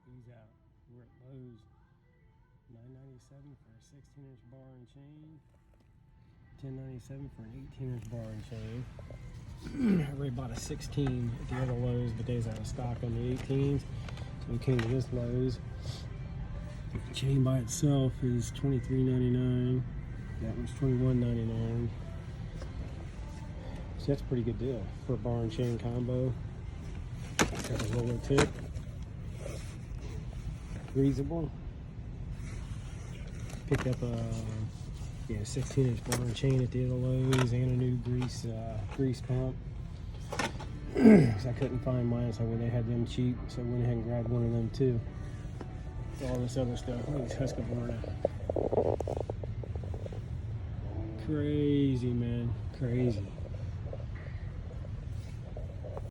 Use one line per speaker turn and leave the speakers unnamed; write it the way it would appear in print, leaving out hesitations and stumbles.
these out. We're at Lowe's. $9.97 for a 16-inch bar and chain. $10.97 for an 18-inch bar and chain. I already bought a 16 at the other Lowe's, but they's out of stock on the 18s. So we came to this Lowe's. The chain by itself is $23.99. That one's $21.99. So that's a pretty good deal for a bar and chain combo. Got a roller tip. Reasonable. Picked up a 16-inch bar and chain at the other Lowe's and a new grease pump. Because I couldn't find mine, so when they had them cheap, so I went ahead and grabbed one of them too. All this other stuff. Look at this Husqvarna. Crazy, man. Crazy.